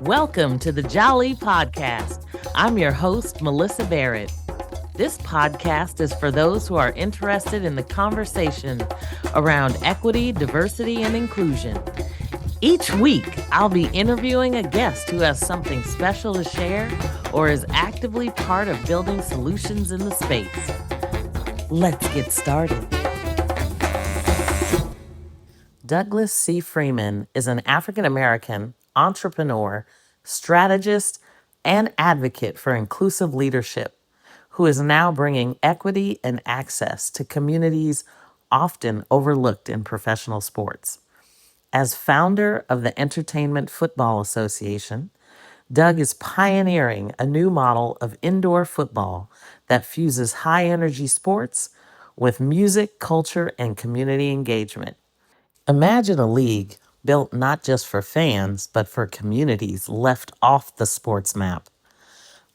Welcome to the Jali podcast. I'm your host, Melyssa Barrett. This podcast is for those who are interested in the conversation around equity, diversity, and inclusion. Each week, I'll be interviewing a guest who has something special to share or is actively part of building solutions in the space. Let's get started. Douglas C. Freeman is an African American entrepreneur, strategist, and advocate for inclusive leadership who is now bringing equity and access to communities often overlooked in professional sports. As founder of the Entertainment Football Association, Doug is pioneering a new model of indoor football that fuses high energy sports with music, culture, and community engagement. Imagine a league built not just for fans, but for communities left off the sports map.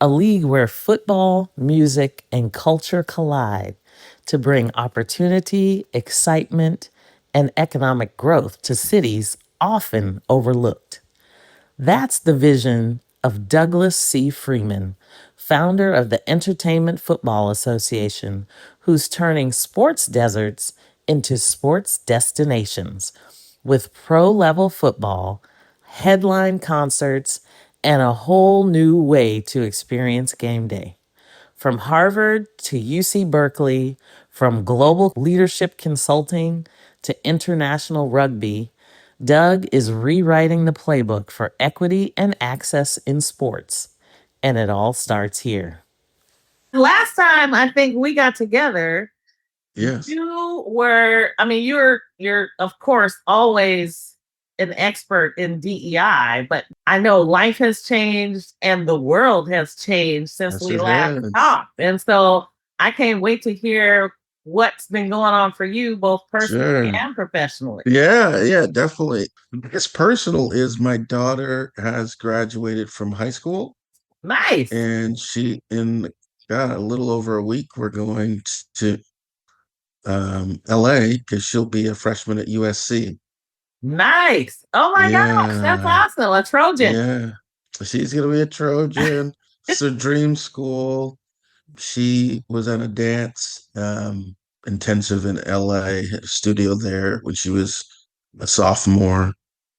A league where football, music, and culture collide to bring opportunity, excitement, and economic growth to cities often overlooked. That's the vision of Douglas C. Freeman, founder of the Entertainment Football Association, who's turning sports deserts into sports destinations with pro-level football, headline concerts, and a whole new way to experience game day. From Harvard to UC Berkeley, from global leadership consulting to international rugby, Doug is rewriting the playbook for equity and access in sports. And it all starts here. Last time I think we got together, Yes. you're of course always an expert in DEI, but I know life has changed and the world has changed since Yes, we it last has. talked. And so I can't wait to hear what's been going on for you, both personally Sure. and professionally. Yeah, definitely. The biggest personal is my daughter has graduated from high school, Nice. and in a little over a week, we're going to LA because she'll be a freshman at USC. Nice. Oh my gosh, that's Yeah, awesome. A Trojan. yeah. She's gonna be a Trojan. It's a dream school. She was on a dance intensive in LA, had a studio there when she was a sophomore.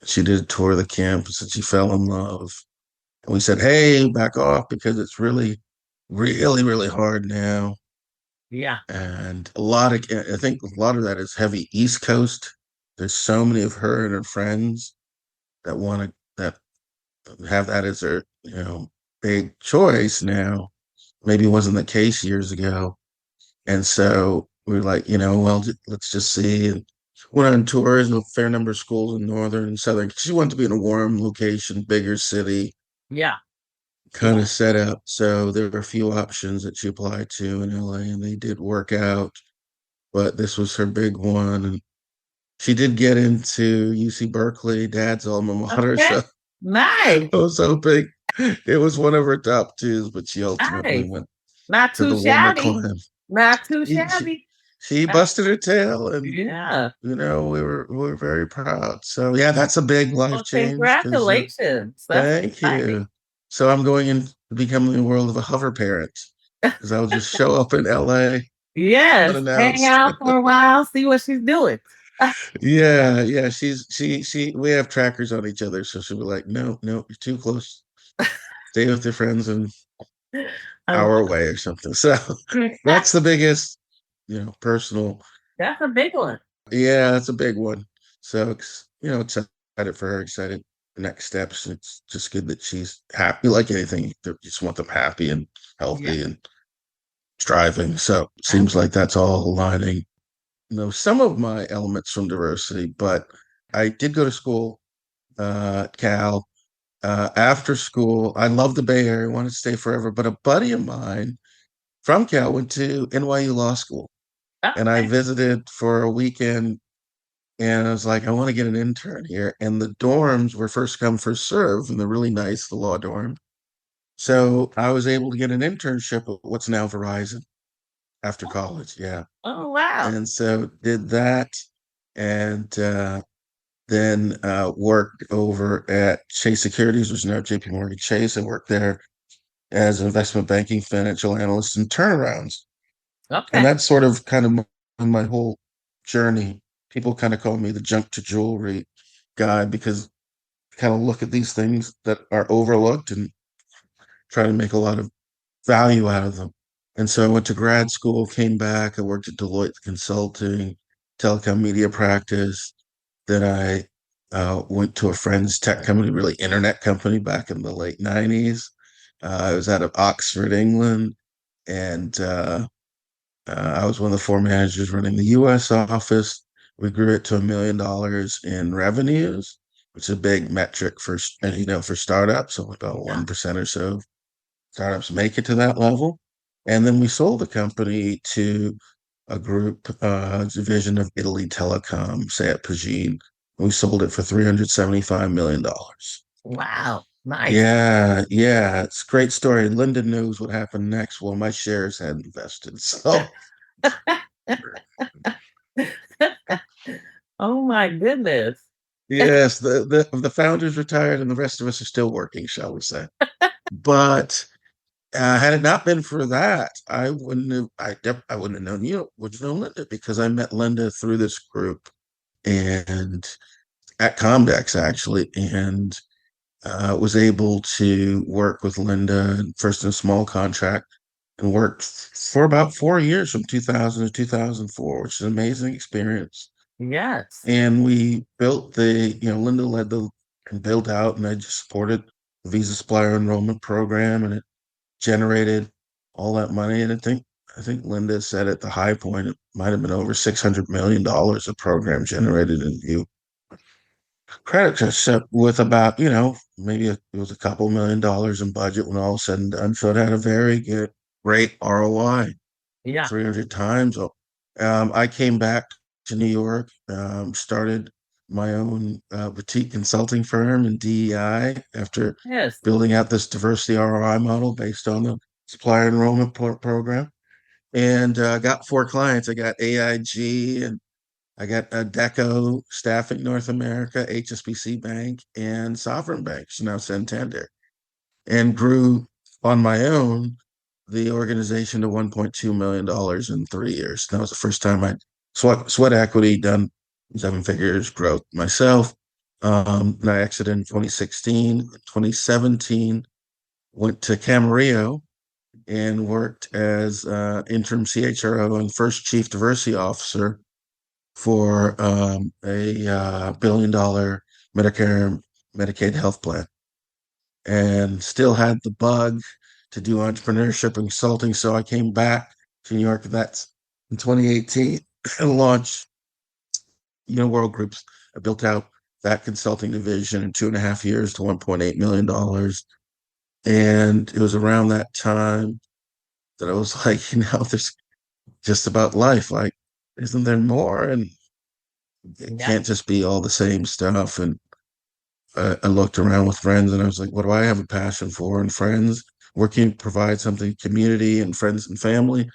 She did a tour of the campus and she fell in love. And we said, hey, back off because it's really, really, really hard now. Yeah. And I think a lot of that is heavy East Coast. There's so many of her and her friends that have that as their, big choice now. Maybe it wasn't the case years ago. And so we were like, well, let's just see. And went on tours with a fair number of schools in northern and southern. She wanted to be in a warm location, bigger city, Yeah. kind of set up. So there were a few options that she applied to in LA, and they did work out. But this was her big one, and she did get into UC Berkeley, Dad's alma mater. Okay. So Nice. I was hoping it was one of her top twos, but she ultimately Nice. went Not to too the warmer shabby. climate. Not too She, she, shabby. she busted her tail, and Yeah. we were very proud. So yeah, that's a big life Well, change. Because congratulations. That's thank exciting. you. So I'm going in to become the world of a hover parent because I'll just show up in LA Yes. Hang unannounced. out for a while, see what she's doing. Yeah. She. We have trackers on each other, so she'll be like, no, you're too close. Stay with your friends an hour away or something. So that's the biggest, personal. That's a big one. Yeah, that's a big one. So, excited for her, excited the next steps. It's just good that she's happy. Like anything, you just want them happy and healthy and striving. So, seems like that's all aligning. Some of my elements from diversity, but I did go to school, Cal. After school, I love the Bay Area, wanted to stay forever. But a buddy of mine from Cal went to NYU Law School, and I visited for a weekend. And I was like, I want to get an intern here. And the dorms were first come, first serve, and they're really nice, the law dorm. So I was able to get an internship at what's now Verizon after college. Yeah. Oh, wow. And so did that. And Then worked over at Chase Securities, which is now JP Morgan Chase. I worked there as an investment banking financial analyst and turnarounds. And Okay. that's sort of kind of my whole journey. People kind of call me the junk to jewelry guy because I kind of look at these things that are overlooked and try to make a lot of value out of them. And so I went to grad school, came back, I worked at Deloitte Consulting, telecom media practice. Then I went to a friend's tech company, really internet company back in the late 90s. I was out of Oxford, England, and I was one of the four managers running the US office. We grew it to $1 million in revenues, which is a big metric for, for startups. So about Yeah. 1% or so startups make it to that level. And then we sold the company to a group, division of Italy Telecom, say at Pagine. We sold it for $375 million. Wow. Nice. Yeah, yeah, it's a great story. Linda knows what happened next. Well, my shares had invested. So, Oh my goodness. yes, the founders retired and the rest of us are still working, shall we say. But had it not been for that, I wouldn't have known you, would know Linda because I met Linda through this group and at Comdex actually, and was able to work with Linda first in a small contract and worked for about 4 years from 2000 to 2004, which is an amazing experience. Yes. And we built Linda led the and built out, and I just supported the Visa Supplier Enrollment Program, and it generated all that money. And I think Linda said at the high point, it might have been over $600 million of program generated in new credit cards. So with about, maybe it was a couple $1 million in budget when all was said and done. So it had a very good, great ROI, Yeah. 300 times. I came back to New York, started my own boutique consulting firm in DEI after Yes. building out this diversity ROI model based on the supplier enrollment program. And got four clients. I got AIG and I got Deco, Staffing North America, HSBC Bank, and Sovereign Banks, now Santander, and grew on my own the organization to $1.2 million in 3 years. That was the first time I sweat equity, done 7 figures growth myself. And I exited in 2016. 2017, went to Camarillo and worked as interim CHRO and first chief diversity officer for a $1 billion Medicare Medicaid health plan, and still had the bug to do entrepreneurship and consulting. So I came back to New York. That's in 2018 and launched World Groups. I built out that consulting division in 2.5 years to $1.8 million. And it was around that time that I was like, there's just about life. Like, isn't there more? And it Yeah. can't just be all the same stuff. And I looked around with friends and I was like, what do I have a passion for? And friends, working to provide something, community and friends and family.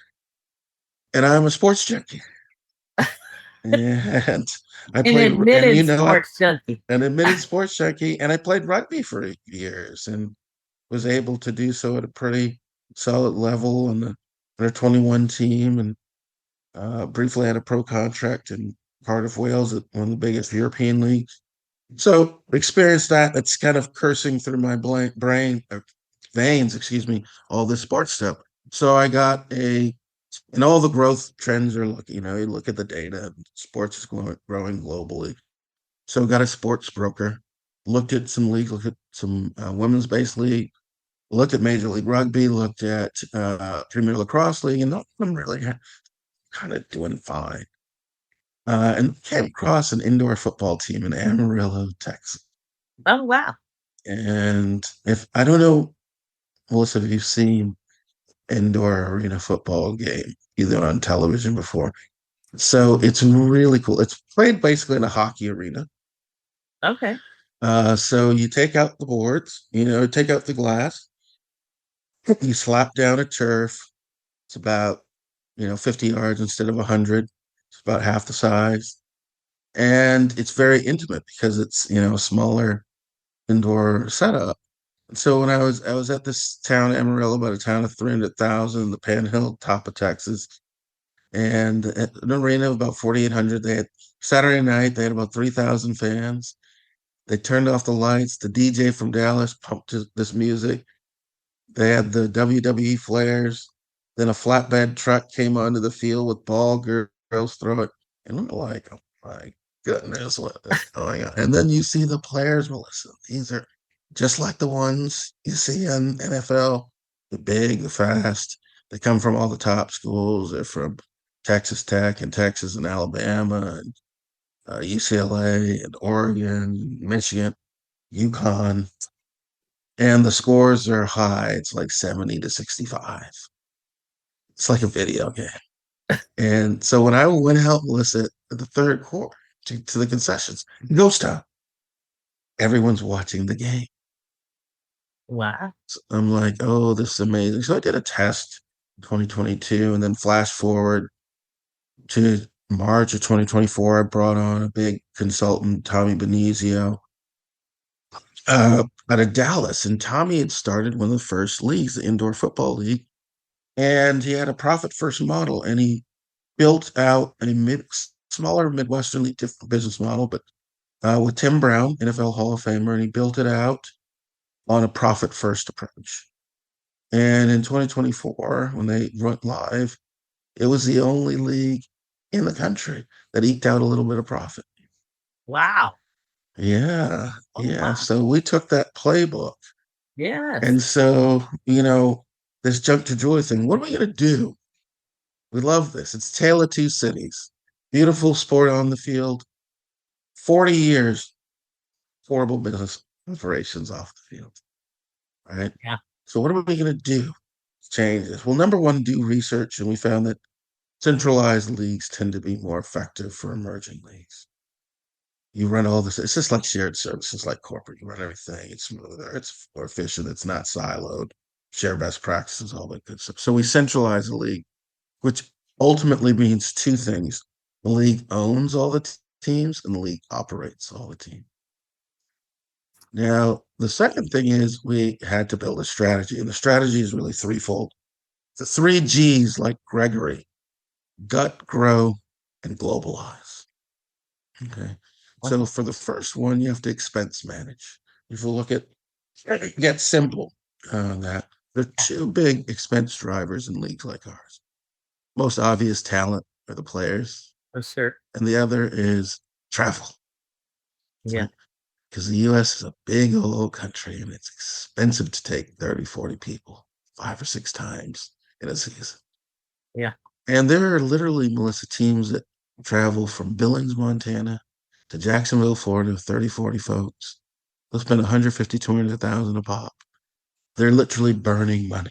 And I'm a sports junkie. And I An played, and admitted sports junkie. an admitted sports junkie, and I played rugby for 8 years and was able to do so at a pretty solid level on the under 21 team, and briefly had a pro contract in Cardiff, Wales at one of the biggest European leagues. So experienced that. It's kind of cursing through my brain veins, excuse me, all this sports stuff. So I got and all the growth trends are looking, you look at the data, sports is growing globally. So got a sports broker, looked at some leagues, looked at some women's based league, looked at Major League Rugby, looked at Premier Lacrosse League, and none of them really kind of doing fine. And came across an indoor football team in Amarillo, Texas. Oh wow. And if I don't know, Melissa, if you've seen indoor arena football game either on television before. So it's really cool. It's played basically in a hockey arena. Okay. So you take out the boards, take out the glass, you slap down a turf. It's about, 50 yards instead of 100. It's about half the size. and it's very intimate because it's, a smaller indoor setup. So when I was at this town, Amarillo, about a town of 300,000, the Panhandle, top of Texas, and at an arena of about 4,800. They had Saturday night. They had about 3,000 fans. They turned off the lights. The DJ from Dallas pumped this music. They had the WWE flares. Then a flatbed truck came onto the field with girls throw it. And we're like, oh my goodness, what is going on? And then you see the players, Melyssa. These are just like the ones you see in NFL, the big, the fast. They come from all the top schools. They're from Texas Tech and Texas and Alabama and UCLA and Oregon, Michigan, UConn, and the scores are high. It's like 70 to 65. It's like a video game. And so when I went out, Melissa, at the third quarter to the concessions, ghost town, everyone's watching the game. Wow. So I'm like, oh, this is amazing. So I did a test in 2022, and then flash forward to March of 2024. I brought on a big consultant, Tommy Benizio, out of Dallas. And Tommy had started one of the first leagues, the Indoor Football League, and he had a profit first model, and he built out a smaller Midwestern League different business model, but with Tim Brown, NFL Hall of Famer, and he built it out on a profit first approach. And in 2024, when they went live, it was the only league in the country that eked out a little bit of profit. Wow. Yeah, Oh, yeah. wow. So we took that playbook. Yes. And so, this junk to joy thing, what are we going to do? We love this. It's Tale of Two Cities. Beautiful sport on the field. 40 years, horrible business operations off the field. Right. Yeah. So, what are we going to do to change this? Well, number one, do research. And we found that centralized leagues tend to be more effective for emerging leagues. You run all this, it's just like shared services, like corporate. You run everything, it's smoother, it's more efficient, it's not siloed, share best practices, all that good stuff. So we centralize the league, which ultimately means two things. The league owns all the teams and the league operates all the teams. Now, the second thing is we had to build a strategy, and the strategy is really threefold. The three G's, like Gregory: gut, grow, and globalize. Okay. So for the first one, you have to expense manage. If you look at get simple that there are two big expense drivers in leagues like ours. Most obvious talent are the players, For sure. and the other is travel. Yeah. Right? Because the US is a big old country and it's expensive to take 30, 40 people 5 or 6 times in a season. Yeah. And there are literally, Melyssa, teams that travel from Billings, Montana to Jacksonville, Florida, 30, 40 folks. They'll spend 150, 200,000 a pop. They're literally burning money.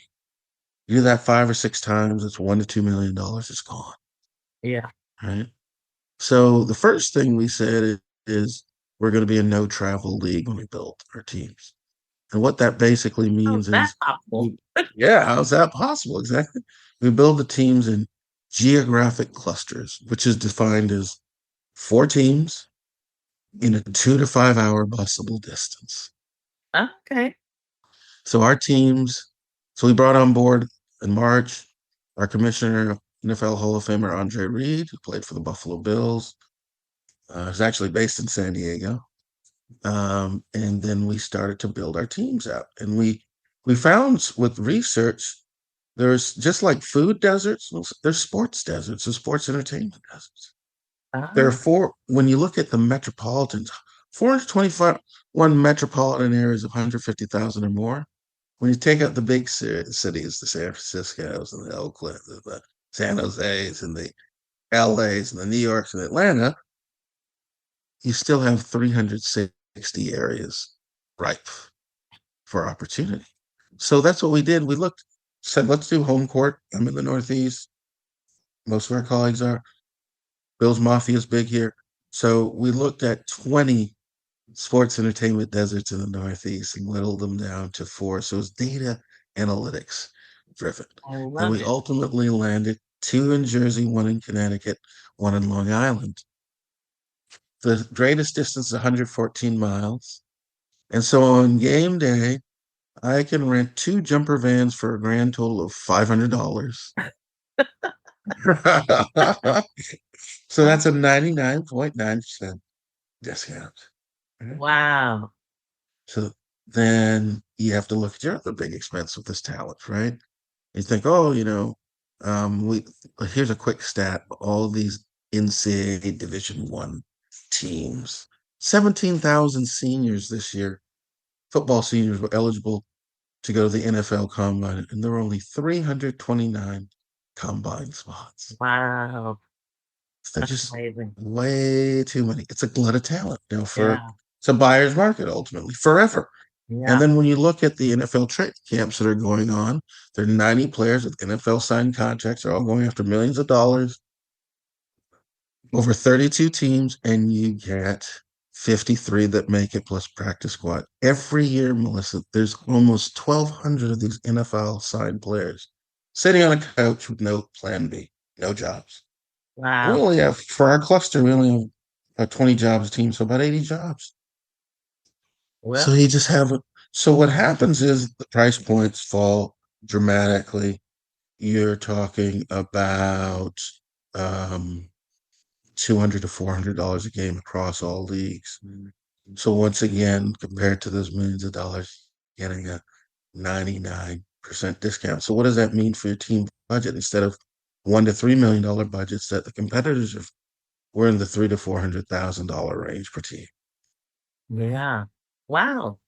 You do that 5 or 6 times, it's $1 to $2 million. It's gone. Yeah. Right. So the first thing we said is we're going to be a no travel league when we build our teams. And what that basically How's means that is, possible? yeah, how's that possible? Exactly. We build the teams in geographic clusters, which is defined as 4 teams in a 2 to 5 hour busable distance. Okay. So our teams, so we brought on board in March our commissioner, NFL Hall of Famer Andre Reed, who played for the Buffalo Bills. He's actually based in San Diego. And then we started to build our teams out. And we found with research, there's just like food deserts, there's sports deserts, there's sports entertainment deserts. There are Ah, four, when you look at the metropolitans, 421 metropolitan areas of 150,000 or more. When you take out the big cities, the San Francisco's and the Oakland, the San Jose's and the LA's and the New York's and Atlanta, you still have 360 areas ripe for opportunity. So that's what we did. We looked, said, let's do home court. I'm in the Northeast. Most of our colleagues are. Bill's Mafia is big here. So we looked at 20 sports entertainment deserts in the Northeast and whittled them down to 4. So it's data analytics driven. I And love we it. ultimately landed 2 in Jersey, 1 in Connecticut, 1 in Long Island. the greatest distance is 114 miles. And so on game day, I can rent two jumper vans for a grand total of $500. So that's a 99.9% discount. Right? Wow. So then you have to look at your other big expense with this talent, right? You think, oh, we here's a quick stat. All of these NCAA Division One teams, 17,000 seniors this year, football seniors were eligible to go to the NFL Combine, and there were only 329 combine spots. Wow. So they're That's just amazing. way too many. It's a glut of talent, for Yeah. it's a buyer's market ultimately forever. And Yeah. then when you look at the NFL trade camps that are going on, there are 90 players with NFL signed contracts. They're all going after millions of dollars over 32 teams, and you get 53 that make it plus practice squad. Every year, Melyssa, there's almost 1,200 of these NFL signed players sitting on a couch with no plan B, no jobs. We Wow. only have, for our cluster, we only have about 20 jobs a team, so about 80 jobs. So Well, you just have it. So what happens is the price points fall dramatically. You're talking about um, 200 to $400 a game across all leagues. So once again, compared to those millions of dollars, getting a 99% discount. So what does that mean for your team budget? Instead of $1 to $3 million budgets that the competitors are, we're in the $300,000 to $400,000 range per team. yeah. Wow.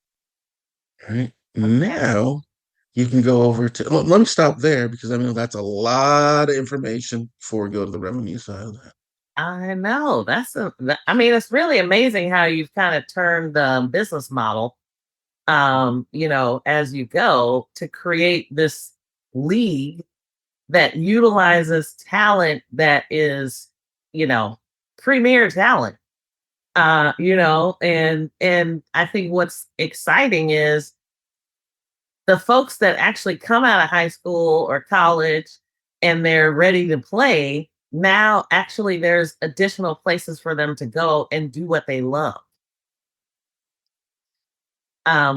Right Okay. now, you can go over to. Let me stop there because I mean that's a lot of information before we go to the revenue side of that. I know. I mean, it's really amazing how you've kind of turned the business model, as you go to create this league that utilizes talent that is, you know, premier talent. And I think what's exciting is the folks that actually come out of high school or college and they're ready to play. Now actually there's additional places for them to go and do what they love,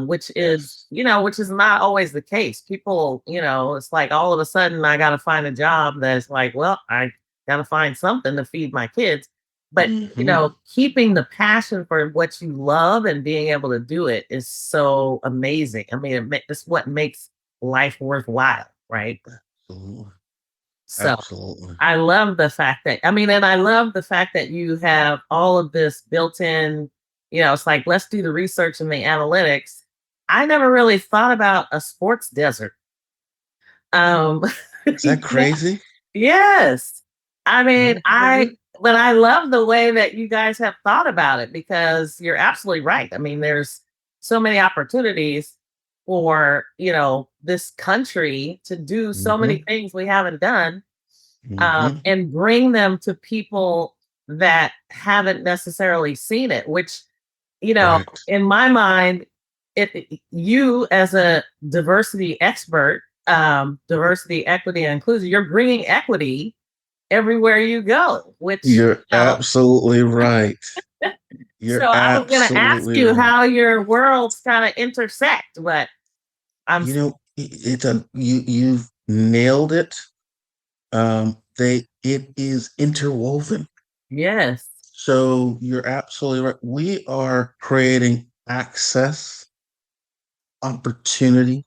which is, Yes. which is not always the case. People, it's like all of a sudden I got to find a job that's like, well, I got to find something to feed my kids. But, Hmm. keeping the passion for what you love and being able to do it is so amazing. I mean, it's what makes life worthwhile, right? Absolutely. So Absolutely. I love the fact that, and I love the fact that you have all of this built in, it's like, let's do the research and the analytics. I never really thought about a sports desert. Um, Is that yeah, crazy? yes. I mean, No, is it? but I love the way that you guys have thought about it because you're absolutely right. I mean, there's so many opportunities for, this country to do so many Hmm. things we haven't done, Hmm. and bring them to people that haven't necessarily seen it, which, Right. in my mind, you as a diversity expert, diversity, equity, and inclusion, you're bringing equity everywhere you go, which, You're absolutely right. so You're I was going to ask absolutely you right. how your worlds kind of intersect, but I'm, It's a you've nailed it. It is interwoven. yes, So you're absolutely right. We are creating access, opportunity,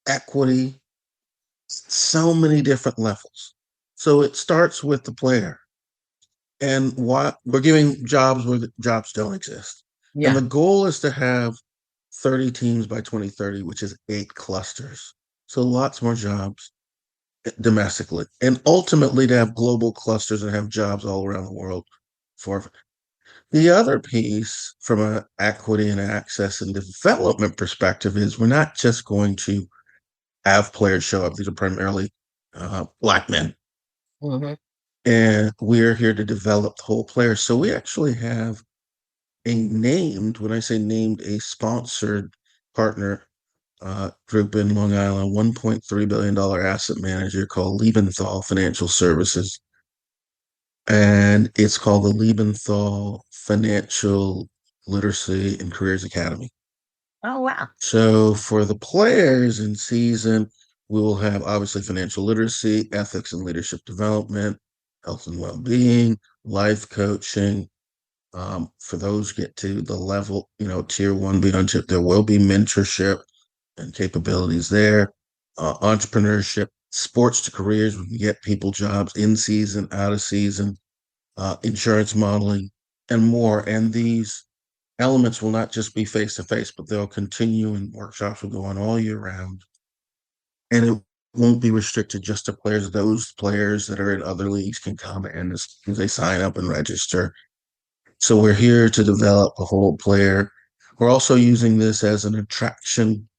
equity, so many different levels. So it starts with the player. And what we're giving jobs where the jobs don't exist. And yeah, the goal is to have 30 teams by 2030, which is 8 clusters. So lots more jobs domestically. And ultimately to have global clusters and have jobs all around the world for the other piece from an equity and access and development perspective is we're not just going to have players show up. These are primarily Black men. hmm, And we're here to develop the whole player. So we actually have when I say named, a sponsored partner group in Long Island, $1.3 billion asset manager called Liebenthal Financial Services. and it's called the Liebenthal Financial Literacy and Careers Academy. Oh, wow. So for the players in season, we will have obviously financial literacy, ethics and leadership development, health and well-being, life coaching. For those get to the level, tier one beyond tip, there will be mentorship and capabilities there. Entrepreneurship, sports to careers, we can get people jobs in season, out of season, insurance modeling, and more. And these elements will not just be face to face, but they'll continue and workshops will go on all year round. And it won't be restricted just to players. Those players that are in other leagues can come in as soon as they sign up and register. So we're here to develop a whole player. We're also using this as an attraction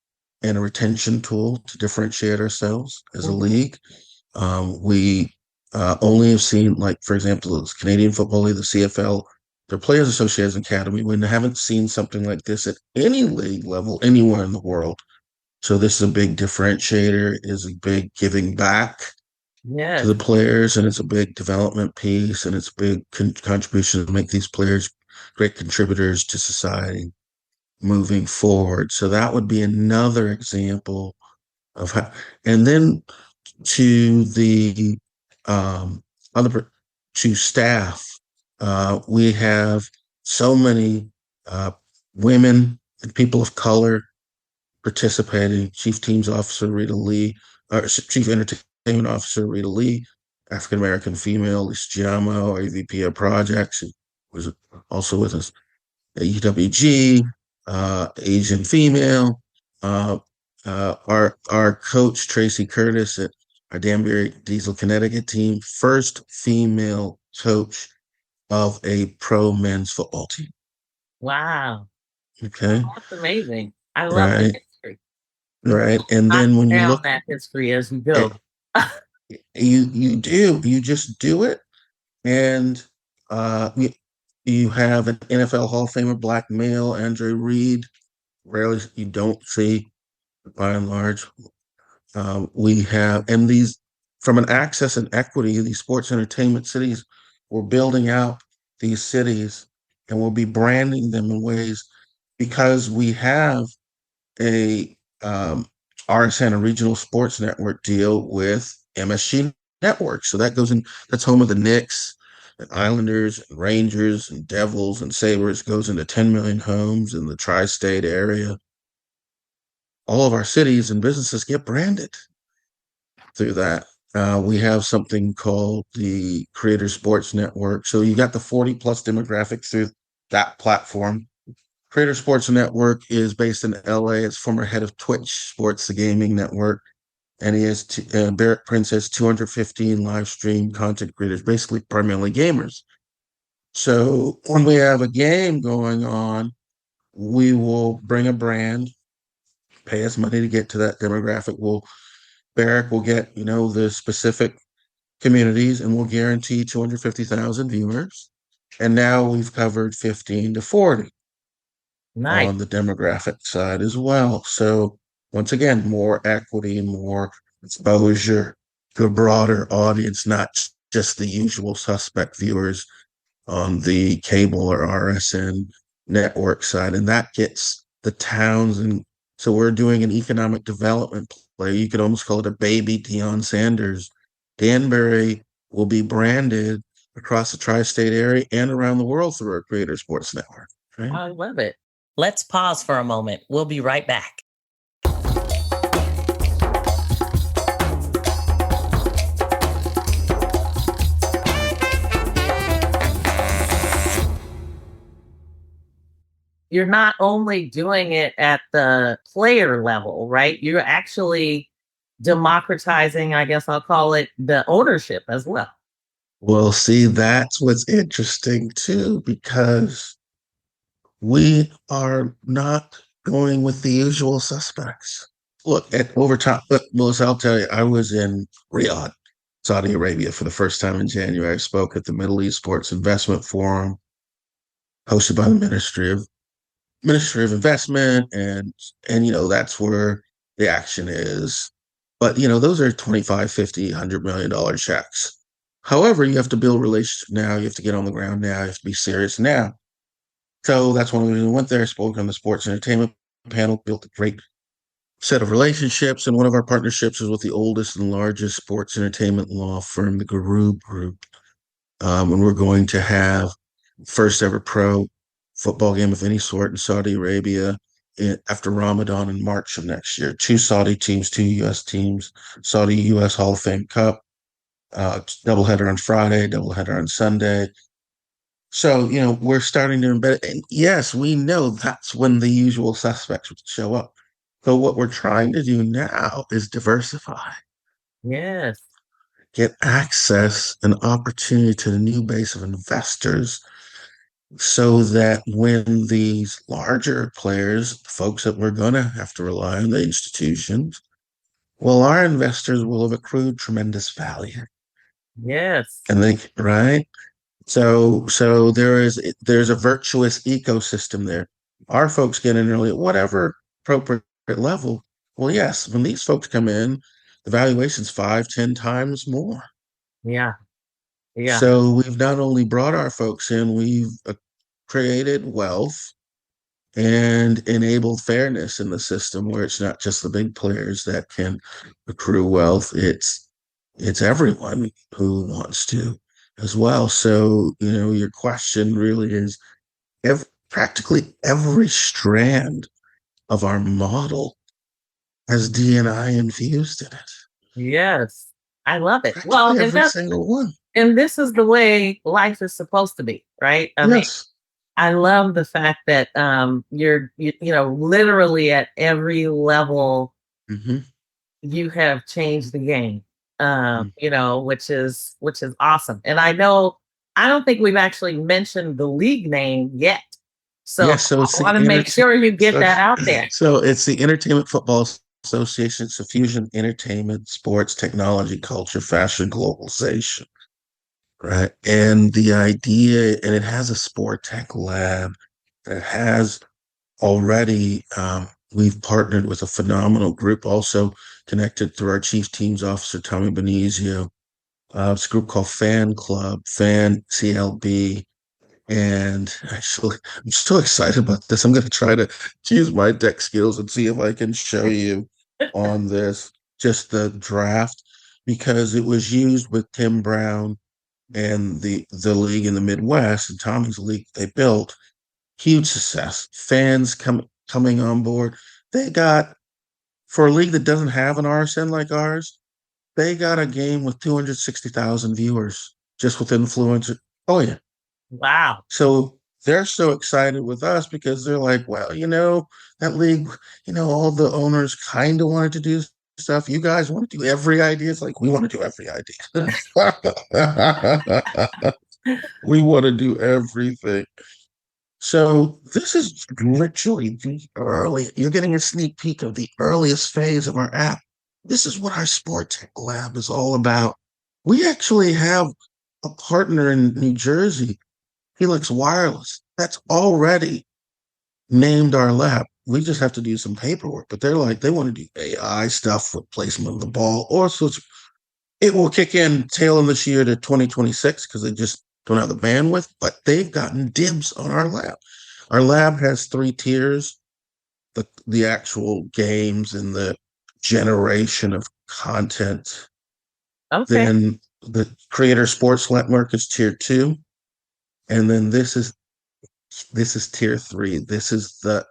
and a retention tool to differentiate ourselves as a Mhm. league. We only have seen, like, for example, the Canadian Football League, the CFL, their Players Association Academy. We haven't seen something like this at any league level anywhere in the world. So this is a big differentiator, is a big giving back to Yes. the players, and it's a big development piece, and it's a big contribution to make these players great contributors to society moving forward. So that would be another example of how, and then to the other to staff, we have so many women and people of color participating. Chief Teams Officer Rita Lee, or Chief Entertainment Officer Rita Lee, African American female Lisa Giamo, our EVP of Projects, who was also with us at UWG, Asian female. Uh, our coach Tracy Curtis at our Danbury Diesel Connecticut team, first female coach of a pro men's football team. Wow. Okay, That's amazing. I love the right, history. right, and Jot then when you down look that history as you at go. you just do it, and you have an NFL Hall of Famer, black male, Andre Reed. Rarely you don't see, by and large. We have, and these, from an access and equity, these sports entertainment cities, we're building out these cities and we'll be branding them in ways because we have a RSN, a regional sports network deal with MSG Network. So that goes in, that's home of the Knicks and Islanders and Rangers and Devils and Sabres, goes into 10 million homes in the tri-state area. All of our cities and businesses get branded through that. We have something called the Creator Sports Network. So you got the 40 plus demographic through that platform. Creator Sports Network is based in LA. It's former head of Twitch Sports, the gaming network. And he has, Barrett Prince has 215 live stream content creators, basically primarily gamers. So when we have a game going on, we will bring a brand, pay us money to get to that demographic. Barrick will get, the specific communities and we'll guarantee 250,000 viewers. And now we've covered 15 to 40 Nice. on the demographic side as well. So once again, more equity, more exposure to a broader audience, not just the usual suspect viewers on the cable or RSN network side. And that gets the towns. And so we're doing an economic development play. You could almost call it a baby Deion Sanders. Danbury will be branded across the tri-state area and around the world through our Creator Sports Network. Right? I love it. Let's pause for a moment. We'll be right back. You're not only doing it at the player level, right? You're actually democratizing, I guess I'll call it, the ownership as well. Well, see, that's what's interesting too, because we are not going with the usual suspects. Look, at overtime, look, Melissa, I'll tell you, I was in Riyadh, Saudi Arabia for the first time in January. I spoke at the Middle East Sports Investment Forum hosted by the Ministry of Investment, and that's where the action is. But those are 25, 50, $100 million checks. However, you have to build relationships now. You have to get on the ground now. You have to be serious now. So that's one reason we went there, spoke on the sports entertainment panel, built a great set of relationships. And one of our partnerships is with the oldest and largest sports entertainment law firm, the Group. And we're going to have first ever pro football game of any sort in Saudi Arabia after Ramadan in March of next year. Two Saudi teams, two U.S. teams, Saudi U.S. Hall of Fame Cup, doubleheader on Friday, doubleheader on Sunday. So, we're starting to embed it. And yes, we know that's when the usual suspects would show up. So what we're trying to do now is diversify, Yes. get access and opportunity to the new base of investors so that when these larger players, folks that we're going to have to rely on, the institutions, well, our investors will have accrued tremendous value. Yes. And they, right? So there's a virtuous ecosystem there. Our folks get in early at whatever appropriate level. Well, yes, when these folks come in, the valuation's 5, 10 times more. Yeah. Yeah. So we've not only brought our folks in, we've created wealth and enabled fairness in the system where it's not just the big players that can accrue wealth. It's everyone who wants to as well. So, your question really is practically every strand of our model has DNI infused in it. Yes. I love it. Well, Practically every single one. and this is the way life is supposed to be, right? I mean, Yes. I love the fact that literally at every level Hmm. you have changed the game. Which is awesome. And I don't think we've actually mentioned the league name yet. So Yes. So I it's the want to make sure you get so, that out there. so it's the Entertainment Football Association. It's a fusion entertainment, sports, technology, culture, fashion, globalization. Right. And the idea, and it has a sport tech lab that has already, we've partnered with a phenomenal group also connected through our chief teams officer, Tommy Benizio. It's a group called Fan Club, Fan CLB. And actually, I'm still excited about this. I'm going to try to use my tech skills and see if I can show you on this just the draft because it was used with Tim Brown and the league in the Midwest and Tommy's league they built. Huge success. Fans coming on board. They got for a league that doesn't have an RSN like ours, they got a game with 260,000 viewers just with influencer. Oh yeah. Wow. So they're so excited with us because they're like, well, that league, all the owners kind of wanted to do stuff. You guys want to do every idea. It's like we want to do every idea. We want to do everything. So this is literally you're getting a sneak peek of the earliest phase of our app. This is what our Sport Tech Lab is all about. We actually have a partner in New Jersey, Helix Wireless, that's already named our lab. We just have to do some paperwork, but they're like, they want to do AI stuff with placement of the ball, or so it will kick in tail end this year to 2026 because they just don't have the bandwidth, but they've gotten dibs on our lab. Our lab has 3 tiers, the actual games and the generation of content. Okay. Then the creator sports network is tier 2. And then this is tier 3. This is the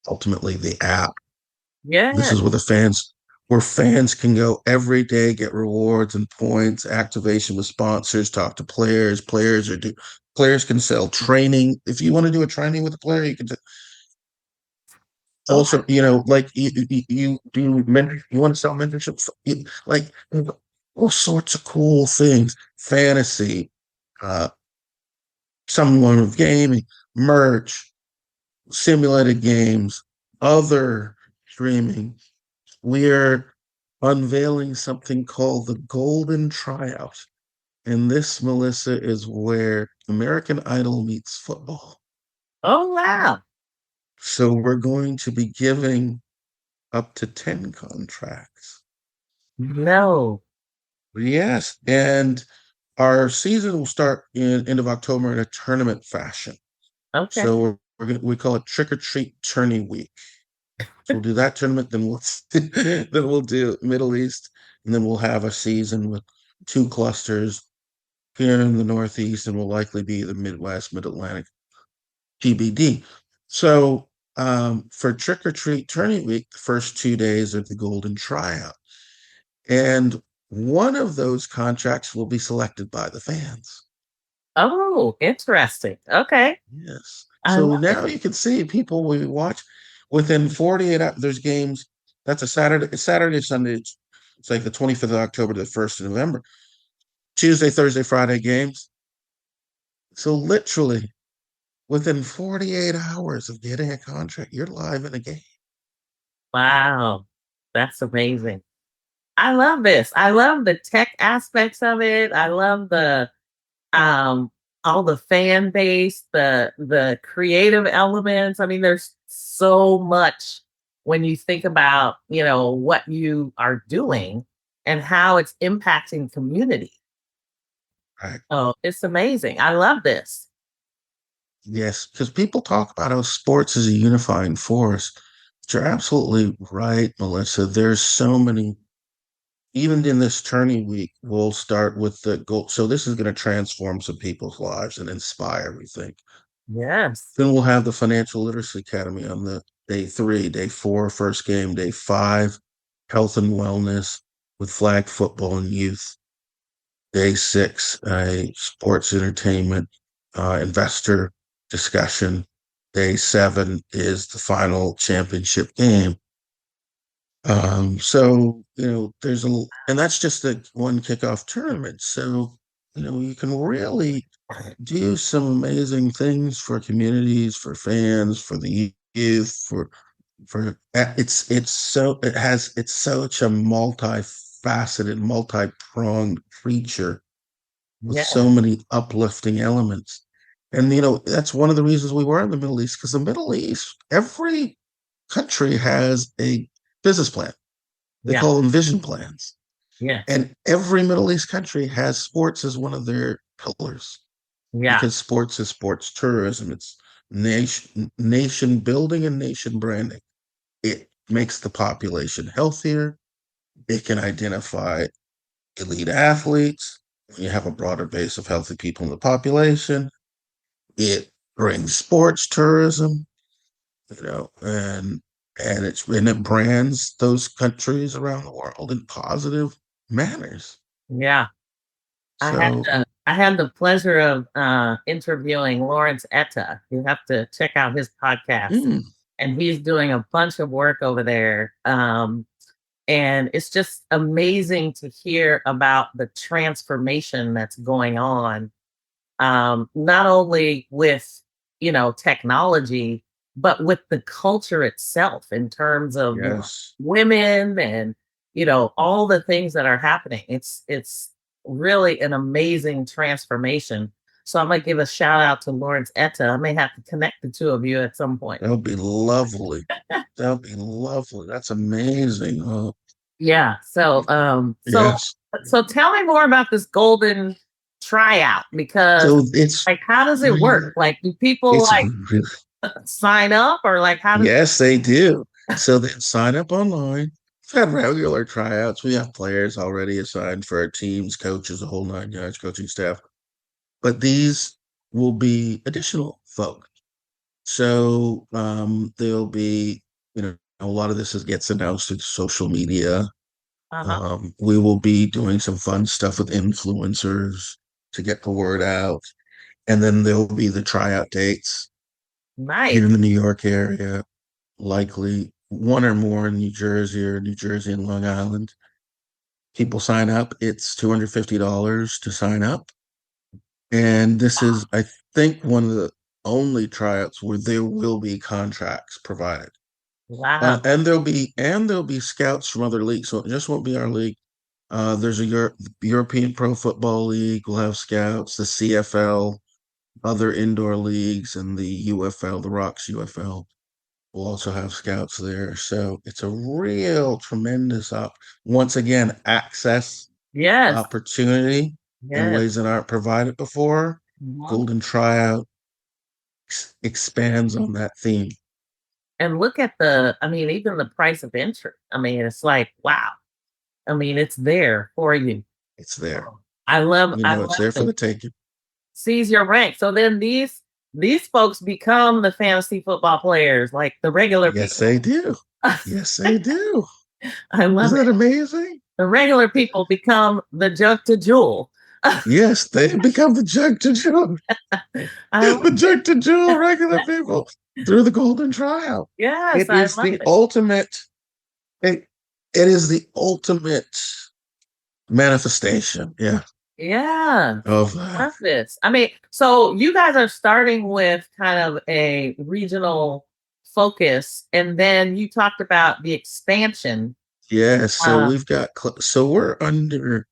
ultimately the app. This Yeah. is where fans can go every day, get rewards and points, activation with sponsors, talk to players. Players can sell training. If you want to do a training with a player, you can Okay. also, like you do you want to sell mentorship, like all sorts of cool things, fantasy, uh, someone with gaming, merch, simulated games, other streaming. We're unveiling something called the Golden Tryout. And this, Melyssa, is where American Idol meets football. Oh wow. So we're going to be giving up to 10 contracts. No. Yes. And Our season will start in end of October in a tournament fashion. Okay. So we call it Trick or Treat Tourney Week. So we'll do that tournament, then we'll then we'll do Middle East, and then we'll have a season with two clusters here in the Northeast, and will likely be the Midwest, Mid Atlantic, TBD. So for Trick or Treat Tourney Week, the first 2 days are the Golden Tryout, and one of those contracts will be selected by the fans. Oh, interesting. Okay. Yes. I So love it. now you can see people we watch within 48 hours. There's games. That's a Saturday, Saturday, Sunday. It's like the 25th of October to the 1st of November. Tuesday, Thursday, Friday games. So literally within 48 hours of getting a contract, you're live in a game. Wow. That's amazing. I love this. I love the tech aspects of it. I love the um all the fan base, the creative elements. I mean, there's so much when you think about, what you are doing and how it's impacting community. Right. Oh, it's amazing. I love this. Yes, because people talk about how sports is a unifying force. But you're absolutely right, Melissa. There's so many even in this tourney week, we'll start with the goal. So this is going to transform some people's lives and inspire, we think. Yes. Then we'll have the Financial Literacy Academy on the day 3, day 4, first game, day 5, health and wellness with flag football and youth. Day 6, sports entertainment, investor discussion. Day 7 is the final championship game. There's and that's just the one kickoff tournament. So, you can really do some amazing things for communities, for fans, for the youth, it's such a multifaceted, multi-pronged creature with so Yeah. many uplifting elements. And that's one of the reasons we were in the Middle East, because the Middle East, every country has a business plan. They Yeah. call them vision plans. Yes. And every Middle East country has sports as one of their pillars Yeah. because sports is sports tourism. It's nation building and nation branding. It makes the population healthier. It can identify elite athletes. When you have a broader base of healthy people in the population, it brings sports tourism, and it brands those countries around the world in positive manners. Yeah. So, I had the pleasure of interviewing Lawrence Etta. You have to check out his podcast. mm, And he's doing a bunch of work over there. And it's just amazing to hear about the transformation that's going on, not only with, technology, but with the culture itself in terms of, yes, women and, all the things that are happening. It's really an amazing transformation. So I'm gonna give a shout out to Lawrence Etta. I may have to connect the two of you at some point. that would be lovely. That would be lovely. That's amazing. Oh, Yeah. yes. So tell me more about this golden tryout because So it's like how does it really, work? Like do people it's like really, sign up or like how does yes, they do. So they sign up online. We've had regular tryouts. We have players already assigned for our teams, coaches, the whole 9 yards, coaching staff. But these will be additional folk. So there'll be, a lot of this gets announced in social media. uh-huh. We will be doing some fun stuff with influencers to get the word out. And then there'll be the tryout dates here Nice. in the New York area, likely one or more in New Jersey or New Jersey and Long Island. People sign up. It's $250 to sign up. And this is, I think, one of the only tryouts where there will be contracts provided. Wow. And there'll be scouts from other leagues. So it just won't be our league. There's a European Pro Football League. We'll have scouts, the CFL, other indoor leagues, and the UFL, the Rocks UFL. We'll also have scouts there. So it's a real tremendous once again access Yes. opportunity. in Yes. ways that aren't provided before. Mhm. Golden Tryout expands on that theme. And look at I mean, even the price of entry. I mean, it's like, wow. I mean, it's there for you. It's there. I It's love there for it. the taking. Seize your rank. So then these folks become the fantasy football players, like the regular Yes, they people. do. Yes, they do. I love Isn't it. that amazing? The regular people become the junk to jewel. Yes, they become the junk to jewel, I love the it. junk to jewel regular people through the Golden Tryout. Yes, It I is love the it. ultimate. It, it is the ultimate manifestation. Yeah, Yeah. of I that. love this. I mean, so you guys are starting with kind of a regional focus, and then you talked about the expansion. Yeah, so Uh, we've got so we're under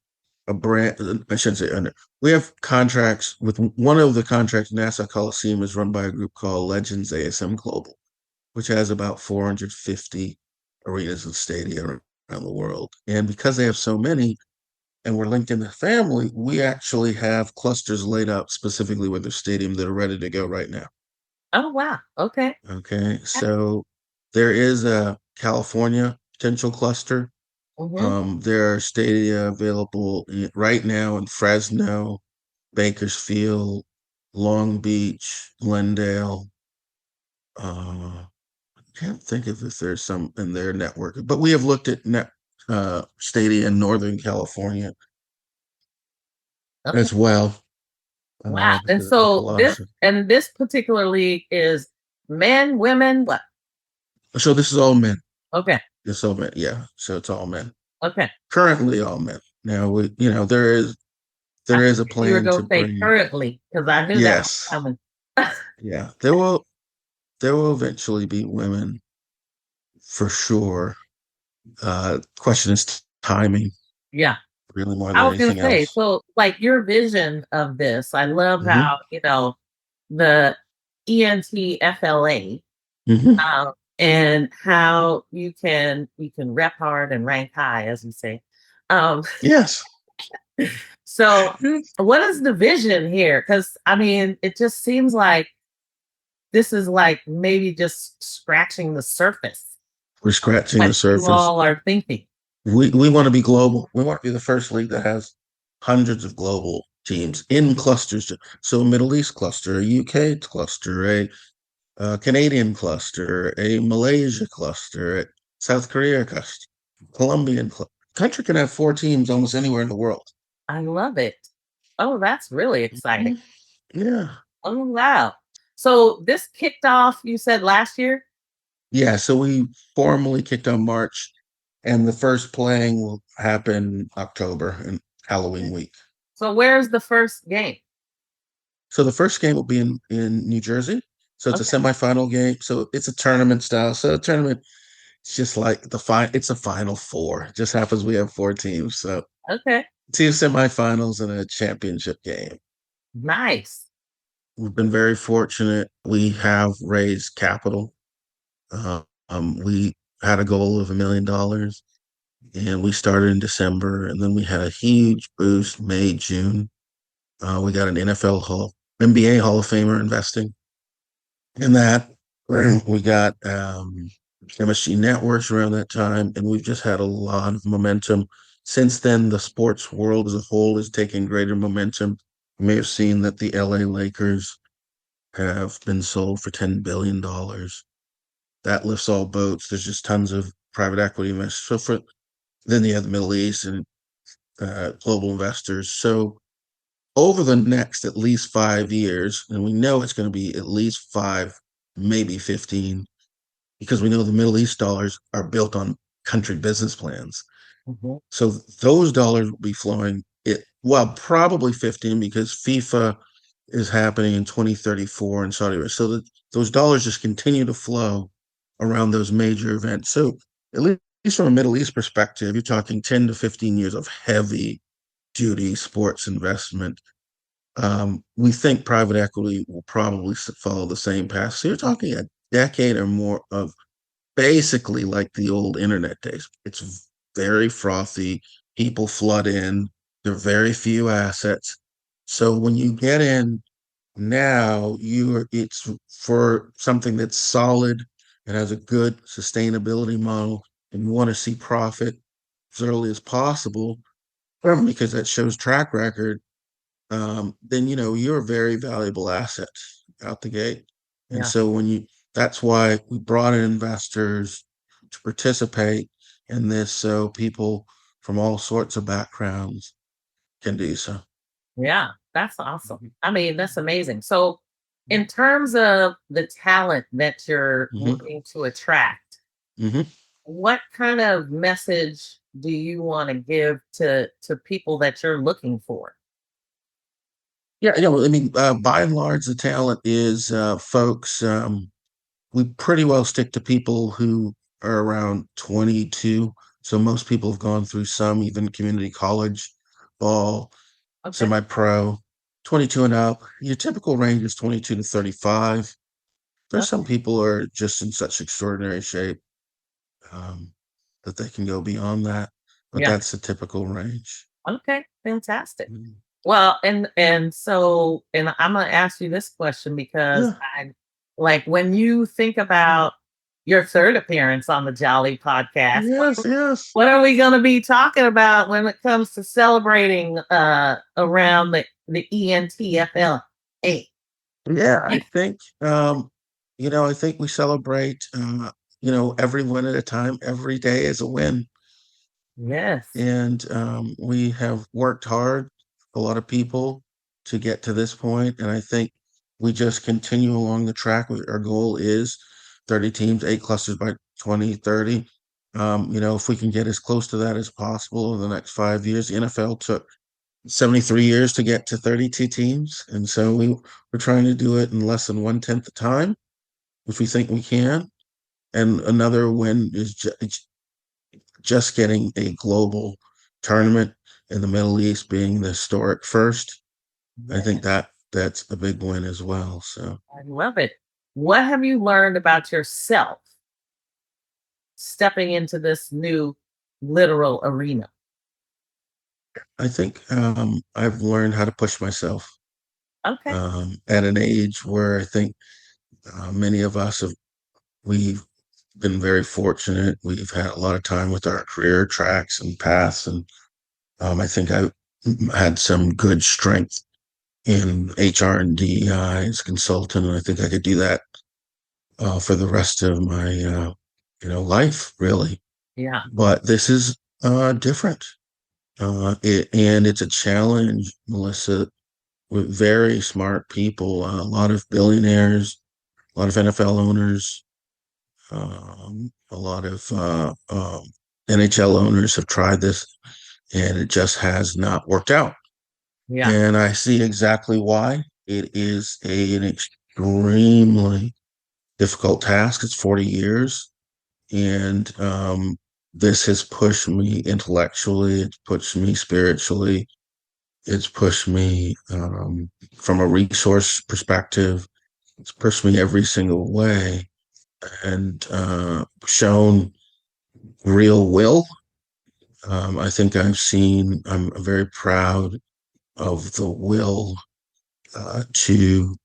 a brand. I shouldn't say under. We have contracts with one of the contracts. Nassau Coliseum is run by a group called Legends ASM Global, which has about 450 arenas and stadia around the world. And because they have so many, and we're linked in the family, we actually have clusters laid out specifically with the stadium that are ready to go right now. oh wow. Okay. Okay, so there is a California potential cluster. Hmm. There are stadia available right now in Fresno, Bakersfield, Long Beach, Glendale. I can't think of if there's some in their network, but we have looked at stadia in Northern California Okay. as well Wow. And because of the so philosophy. this particular league is men, women, what? So this is all men. Okay. This is all men. Yeah. So it's all men. Okay. Currently all men. Now I there is a figured you were plan to going to say bring. currently because I knew that was Yes. coming. Yeah. There will eventually be women for sure. Question is timing, Yeah. really more I than was going to anything say, else. so like your vision of this, I love Hmm. how, the ENTFLA, Hmm. and how you can rep hard and rank high, as you say. Um, Yes. so what is the vision here? Because I mean, it just seems like this is like maybe just scratching the surface We're of scratching what the you surface. all are thinking. We want to be global. We want to be the first league that has hundreds of global teams in clusters. So a Middle East cluster, a UK cluster, a Canadian cluster, a Malaysia cluster, a South Korea cluster, Colombian cluster. Country can have 4 teams almost anywhere in the world. I love it. Oh, that's really exciting. Mhm. Yeah. Oh, wow. So this kicked off, you said last year? Yeah. So we formally kicked on March, and the first playing will happen October and Halloween week. So where's the first game? So the first game will be in New Jersey. So it's a Okay. semifinal game. So it's a tournament style. So a tournament, it's just like it's a final four. It just happens we have 4 teams. So Okay. 2 semifinals and a championship game. Nice. We've been very fortunate. We have raised capital. We had a goal of $1 million, and we started in December, and then we had a huge boost May, June. We got an NBA Hall of Famer investing in that. We got MSG Networks around that time, and we've just had a lot of momentum. Since then, the sports world as a whole is taking greater momentum. You may have seen that the LA Lakers have been sold for $10 billion. That lifts all boats. There's just tons of private equity investors. Then you have the Middle East and global investors. So over the next at least 5 years, and we know it's going to be at least five, maybe 15, because we know the Middle East dollars are built on country business plans. Mhm. So those dollars will be flowing probably 15 because FIFA is happening in 2034 in Saudi Arabia. So those dollars just continue to flow around those major events. So at least from a Middle East perspective, you're talking 10 to 15 years of heavy duty sports investment. We think private equity will probably follow the same path. So you're talking a decade or more of basically like the old internet days. It's very frothy. People flood in. They're very few assets. So when you get in now, it's for something that's solid and has a good sustainability model, and you want to see profit as early as possible, because that shows track record. Then you're a very valuable asset out the gate. And Yeah. so that's why we brought in investors to participate in this, so people from all sorts of backgrounds can do so. Yeah, that's awesome. I mean, that's amazing. So, in terms of the talent that you're Hmm. looking to attract, Hmm. what kind of message do you want to give to people that you're looking for? Yeah, I mean, by and large, the talent is folks. We pretty well stick to people who are around 22. So most people have gone through some, even community college, ball, Okay. semi-pro, 22 and up. Your typical range is 22 to 35. There's some Okay. people who are just in such extraordinary shape, um, that they can go beyond that, but Yeah. that's the typical range. Okay. Fantastic. Mm. Well, and I'm gonna ask you this question because Yeah. I like when you think about your third appearance on the Jolly podcast, Yes. Yes. what are we gonna be talking about when it comes to celebrating around the ENTFLA? Yeah, I think we celebrate, every win at a time. Every day is a win. Yes. And we have worked hard, a lot of people, to get to this point. And I think we just continue along the track. Our goal is 30 teams, 8 clusters by 2030. If we can get as close to that as possible in the next 5 years. The NFL took 73 years to get to 32 teams. And so we're trying to do it in less than 1/10 the time, which we think we can. And another win is just getting a global tournament in the Middle East being the historic first. I Yeah, think that's a big win as well. So I love it. What have you learned about yourself stepping into this new literal arena? I think I've learned how to push myself, Okay. at an age where I think many of us we've been very fortunate. We've had a lot of time with our career tracks and paths, and I think I had some good strength in HR and DEI as a consultant, and I think I could do that for the rest of my life, really. Yeah. But this is different, and it's a challenge, Melissa, with very smart people, a lot of billionaires, a lot of NFL owners, a lot of NHL owners have tried this, and it just has not worked out. Yeah. And I see exactly why. It is an extremely difficult task. It's 40 years. And this has pushed me intellectually, it's pushed me spiritually, it's pushed me from a resource perspective, it's pushed me every single way, and shown real will. I'm very proud of the will to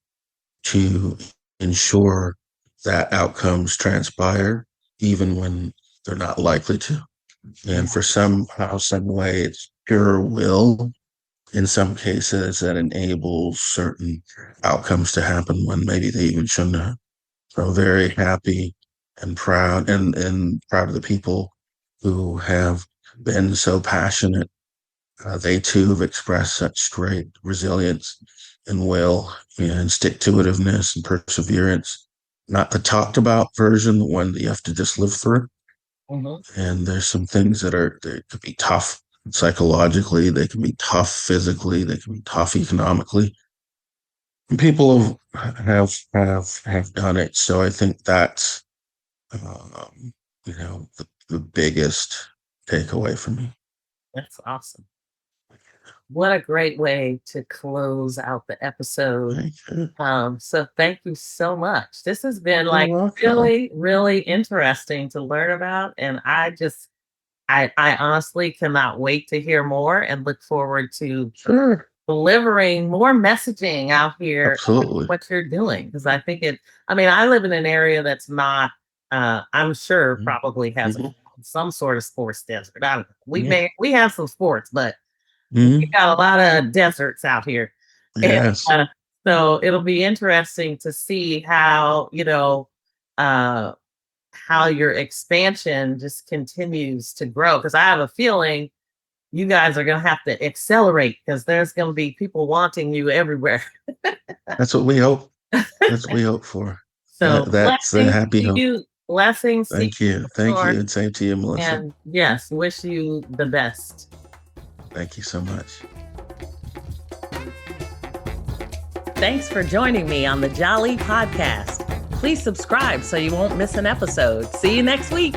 ensure that outcomes transpire, even when they're not likely to. And Yeah. for somehow, some way, it's pure will in some cases that enables certain outcomes to happen when maybe they even shouldn't have. So I'm very happy and proud, and proud of the people who have been so passionate. They too have expressed such great resilience and will and stick to itiveness and perseverance. Not the talked about version, the one that you have to just live through. Mhm. And there's some things that could be tough psychologically, they can be tough physically, they can be tough economically. And people have done it. So I think that's the biggest takeaway for me. That's awesome. What a great way to close out the episode. Thank you. So thank you so much. This has been You're like welcome. really, really interesting to learn about. And I just I honestly cannot wait to hear more and look forward to Sure. delivering more messaging out here on Absolutely. what you're doing. Because I think I mean, I live in an area that's not, I'm sure Mhm. probably has Mhm. some sort of sports desert. I don't know. Yeah. We have some sports, but we Mhm. got a lot of deserts out here. And Yes. so it'll be interesting to see how, uh, how your expansion just continues to grow. Because I have a feeling you guys are going to have to accelerate because there's going to be people wanting you everywhere. That's what we hope. That's what we hope for. So That's the blessings happy to hope. you. Blessings to you Thank you. for Thank sure. you. And same to you, Melissa. And yes, wish you the best. Thank you so much. Thanks for joining me on the Jali podcast. Please subscribe so you won't miss an episode. See you next week.